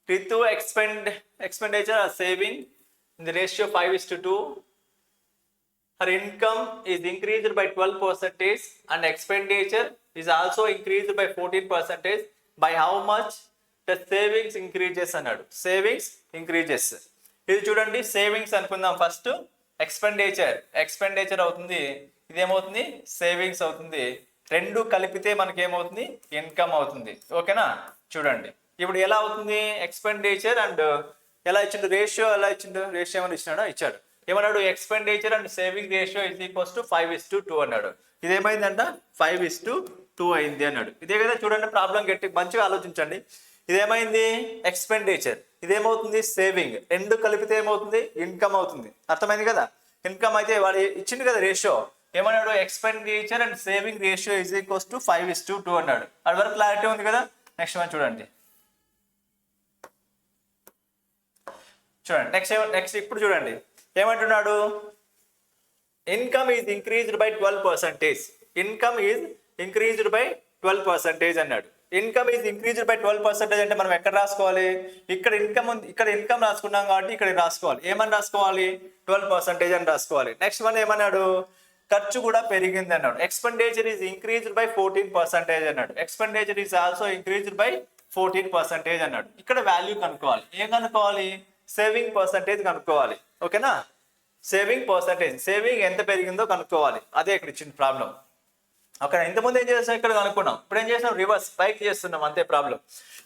Ritu expenditure or saving in the ratio 5:2. Her income is increased by 12% and expenditure is also increased by 14%. By how much? The savings increases అన్నాడు. Savings increases. ఇది చూడండి, savings అనుకుందాం first. Expenditure అవుతుంది, ఇదేమవుతుంది savings అవుతుంది. రెండు కలిపితే మనకి ఏమవుతుంది ఇన్కమ్ అవుతుంది. ఓకేనా? చూడండి ఇప్పుడు ఎలా అవుతుంది ఎక్స్పెండిచర్ అండ్ ఎలా ఇచ్చిండు రేషియో, ఏమైనా ఇచ్చినాడా? ఇచ్చాడు. ఏమన్నాడు? Expenditure and saving ratio is equals to 5:2 అన్నాడు. ఇదేమైందంట 5:2 అయింది అన్నాడు. ఇదే కదా చూడండి ప్రాబ్లం, గట్టి మంచిగా ఆలోచించండి. ఇదేమైంది ఎక్స్పెండిచర్, ఇదేమవుతుంది సేవింగ్, రెండు కలిపితే ఏమవుతుంది ఇన్కమ్ అవుతుంది. అర్థమైంది కదా? ఇన్కమ్ అయితే వాడు ఇచ్చింది కదా రేషియో, ఏమన్నాడు expenditure and saving ratio is equals to 5:2 అన్నాడు. అది వరకు క్లారిటీ ఉంది కదా? నెక్స్ట్ మనం చూడండి. నెక్స్ట్ ఇప్పుడు చూడండి ఏమంటున్నాడు, income is increased by 12%. Income is increased by 12% అన్నాడు. ఇన్కమ్ ఈజ్ ఇంక్రీజ్డ్ బై 12% అంటే మనం ఎక్కడ రాసుకోవాలి? ఇక్కడ ఇన్కమ్ ఉంది, ఇక్కడ ఇన్కమ్ రాసుకున్నాం కాబట్టి ఇక్కడ రాసుకోవాలి. ఏమని రాసుకోవాలి? 12% అని రాసుకోవాలి. నెక్స్ట్ మనం ఏమన్నాడు? ఖర్చు కూడా పెరిగింది అన్నాడు. ఎక్స్పెండిచర్ ఈజ్ ఇంక్రీజ్డ్ బై 14% అన్నాడు. Expenditure is also increased by 14% అన్నాడు. ఇక్కడ వాల్యూ కనుక్కోవాలి. ఏం కనుక్కోవాలి? సేవింగ్ పర్సంటేజ్ కనుక్కోవాలి. ఓకేనా? సేవింగ్ పర్సంటేజ్, సేవింగ్ ఎంత పెరిగిందో కనుక్కోవాలి. అదే ఇక్కడ ఇచ్చిన ప్రాబ్లం. ఓకేనా? ఇంతకుముందు ఏం చేస్తాం ఇక్కడ కనుక్కున్నాం, ఇప్పుడు ఏం చేస్తాం రివర్స్ పైకి చేస్తున్నాం, అంతే ప్రాబ్లం.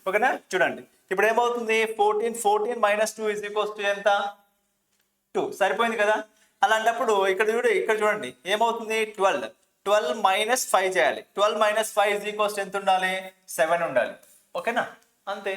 ఓకేనా? చూడండి ఇప్పుడు ఏమవుతుంది 14 - 2 ఇస్ ఈక్వల్స్ టు ఎంత? 2. సరిపోయింది కదా? అలాంటప్పుడు ఇక్కడ చూడండి ఏమవుతుంది 12 - 5 చేయాలి. 12 - 5 ఇస్ ఈక్వల్స్ ఎంత ఉండాలి? 7 ఉండాలి. ఓకేనా? అంతే.